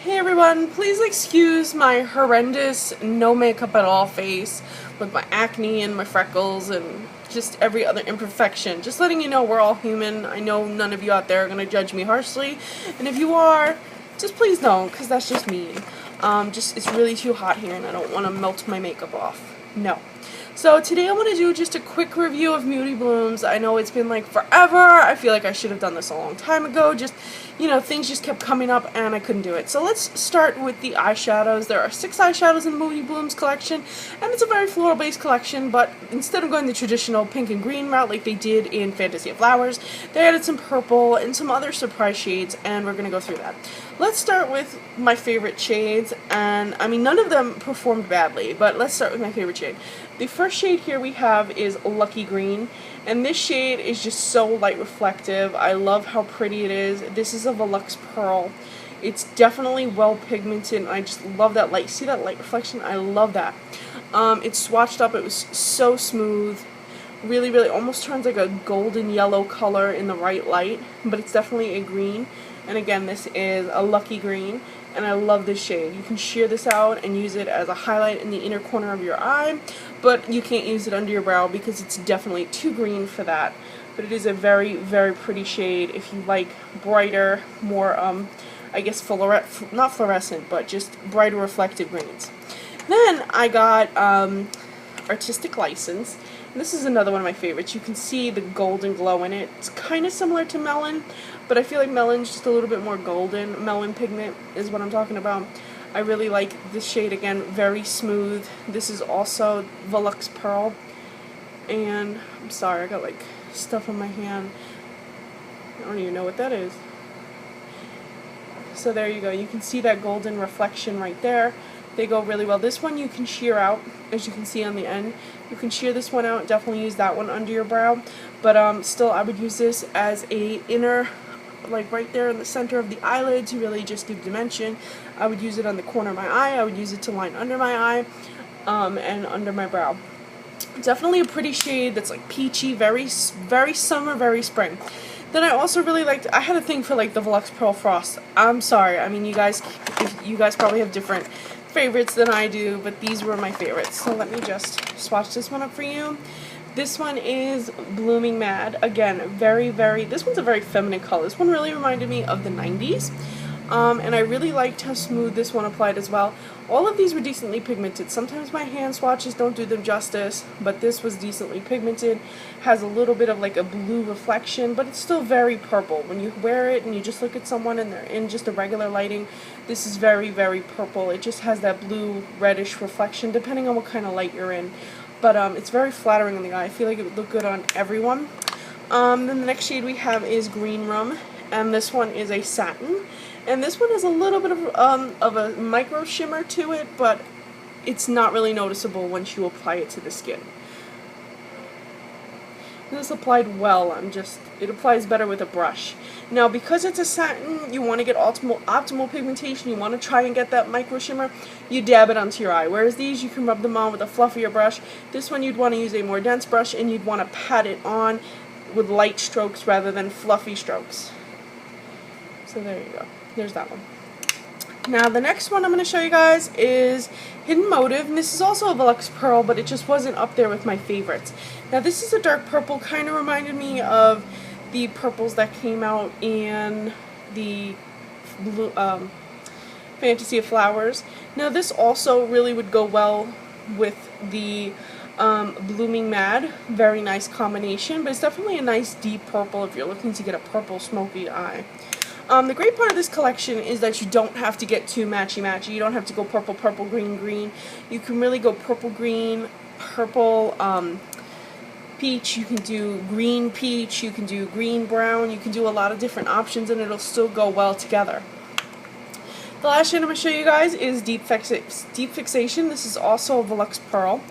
Hey everyone, please excuse my horrendous no makeup at all face with my acne and my freckles and just every other imperfection. Just letting you know we're all human. I know none of you out there are going to judge me harshly, and if you are, just please don't, because that's just mean. It's really too hot here and I don't want to melt my makeup off. No. So today I want to do just a quick review of Moody Blooms. I know it's been like forever. I feel like I should have done this a long time ago. Things just kept coming up and I couldn't do it. So let's start with the eyeshadows. There are 6 eyeshadows in the Moody Blooms collection, and it's a very floral-based collection, but instead of going the traditional pink and green route like they did in Fantasy of Flowers, they added some purple and some other surprise shades, and we're going to go through that. Let's start with my favorite shades, and I mean none of them performed badly, but let's start with my favorite shade. The first shade here we have is Lucky Green, and this shade is just so light reflective. I love how pretty it is. This is a Volux Pearl. It's definitely well pigmented, and I just love that light. See that light reflection? I love that. It's swatched up. It was so smooth. Really, really almost turns like a golden yellow color in the right light, but it's definitely a green. And again, this is a Lucky Green, and I love this shade. You can sheer this out and use it as a highlight in the inner corner of your eye, but you can't use it under your brow because it's definitely too green for that. But it is a very, very pretty shade if you like brighter, more, I guess, not fluorescent, but just brighter reflective greens. Then I got Artistic License. And this is another one of my favorites. You can see the golden glow in it. It's kind of similar to Melon, but I feel like Melon's just a little bit more golden. Melon pigment is what I'm talking about. I really like this shade. Again, very smooth. This is also Volux Pearl. And I'm sorry, I got like stuff on my hand. I don't even know what that is. So there you go. You can see that golden reflection right there. They go really well. This one you can sheer out, as you can see on the end. You can sheer this one out. Definitely use that one under your brow. But still, I would use this as a inner, like right there in the center of the eyelid to really just give dimension. I would use it on the corner of my eye. I would use it to line under my eye and under my brow. Definitely a pretty shade that's like peachy, very, very summer, very spring. Then I also really liked, I had a thing for like the Volux Pearl Frost. I'm sorry, I mean you guys probably have different favorites than I do, but these were my favorites. So let me just swatch this one up for you. This one is Blooming Mad. Again, this one's a very feminine color. This one really reminded me of the 90s. And I really liked how smooth this one applied as well. All of these were decently pigmented. Sometimes my hand swatches don't do them justice, but this was decently pigmented. Has a little bit of like a blue reflection, but it's still very purple. When you wear it and you just look at someone and they're in just a regular lighting, this is very, very purple. It just has that blue reddish reflection depending on what kind of light you're in. But it's very flattering on the eye. I feel like it would look good on everyone. Then the next shade we have is Green Room, and this one is a satin. And this one has a little bit of a micro shimmer to it, but it's not really noticeable once you apply it to the skin. This applied well. It applies better with a brush. Now, because it's a satin, you want to get optimal pigmentation. You want to try and get that micro shimmer. You dab it onto your eye. Whereas these, you can rub them on with a fluffier brush. This one, you'd want to use a more dense brush, and you'd want to pat it on with light strokes rather than fluffy strokes. So there you go. There's that one. Now the next one I'm going to show you guys is Hidden Motive, and this is also a Volux Pearl, but it just wasn't up there with my favorites. Now this is a dark purple, kind of reminded me of the purples that came out in the blue, Fantasy of Flowers. Now this also really would go well with the Blooming Mad. Very nice combination, but it's definitely a nice deep purple if you're looking to get a purple smoky eye. The great part of this collection is that you don't have to get too matchy-matchy. You don't have to go purple, purple, green, green. You can really go purple, green, purple, peach. You can do green peach. You can do green brown. You can do a lot of different options, and it'll still go well together. The last shade I'm going to show you guys is Deep Fixation. This is also a Volux Pearl,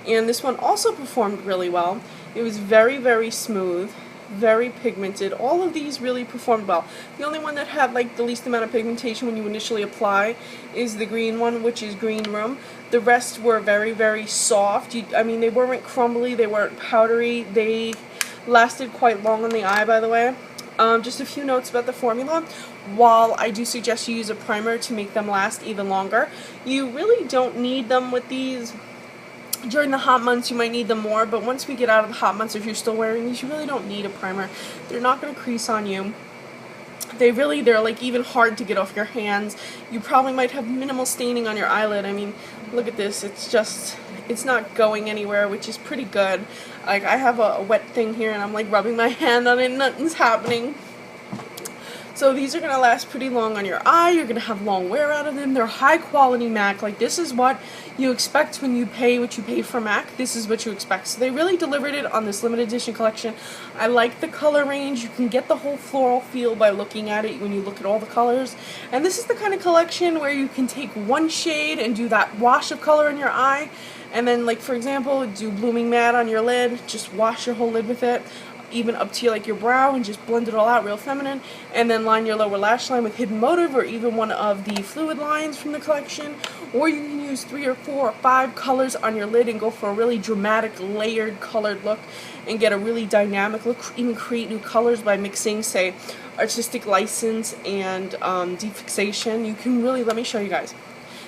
and this one also performed really well. It was very, very smooth. Very pigmented. All of these really performed well. The only one that had like the least amount of pigmentation when you initially apply is the green one, which is Green Room. The rest were very, very soft. I mean, they weren't crumbly, they weren't powdery. They lasted quite long on the eye, by the way. Just a few notes about the formula. While I do suggest you use a primer to make them last even longer, you really don't need them with these. During the hot months you might need them more, but once we get out of the hot months, if you're still wearing these, you really don't need a primer. They're not going to crease on you. They're like even hard to get off your hands. You probably might have minimal staining on your eyelid. I mean, look at this. It's not going anywhere, which is pretty good. Like, I have a wet thing here and I'm like rubbing my hand on it and nothing's happening. So these are going to last pretty long on your eye. You're going to have long wear out of them. They're high quality MAC. Like, this is what you expect when you pay what you pay for MAC. This is what you expect. So they really delivered it on this limited edition collection. I like the color range. You can get the whole floral feel by looking at it when you look at all the colors. And this is the kind of collection where you can take one shade and do that wash of color in your eye. And then, like, for example, do Blooming Matte on your lid. Just wash your whole lid with it, even up to like your brow, and just blend it all out real feminine, and then line your lower lash line with Hidden Motive or even one of the fluid lines from the collection. Or you can use 3 or 4 or 5 colors on your lid and go for a really dramatic layered colored look and get a really dynamic look. Even create new colors by mixing, say, Artistic License and Defixation. You can really, let me show you guys.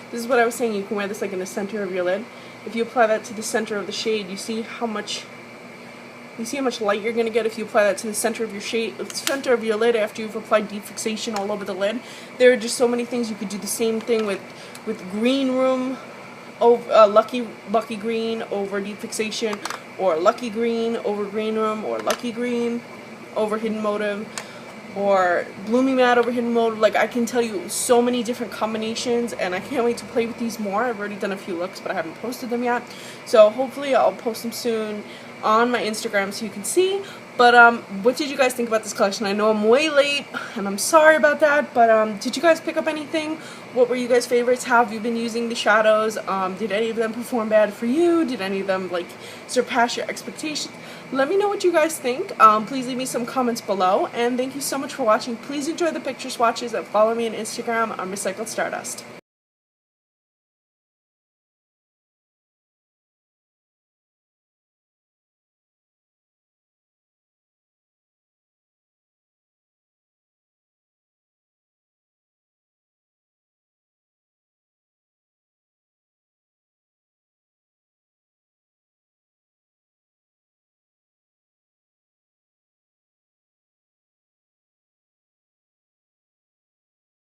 This is what I was saying, you can wear this like in the center of your lid. If you apply that to the center of the shade, you see how much light you're going to get if you apply that to the center of your lid after you've applied defixation all over the lid. There are just so many things. You could do the same thing with Green Room, Lucky Green over defixation, or Lucky Green over Green Room, or Lucky Green over Hidden Motive, or Blooming Matte over Hidden Motive. Like, I can tell you so many different combinations, and I can't wait to play with these more. I've already done a few looks, but I haven't posted them yet. So hopefully I'll post them soon on my Instagram so you can see. But what did you guys think about this collection? I know I'm way late and I'm sorry about that, but did you guys pick up anything? What were you guys' favorites? How have you been using the shadows? Did any of them perform bad for you? Did any of them like surpass your expectations? Let me know what you guys think. Please leave me some comments below, and thank you so much for watching. Please enjoy the picture swatches and follow me on Instagram. I'm Recycled Stardust.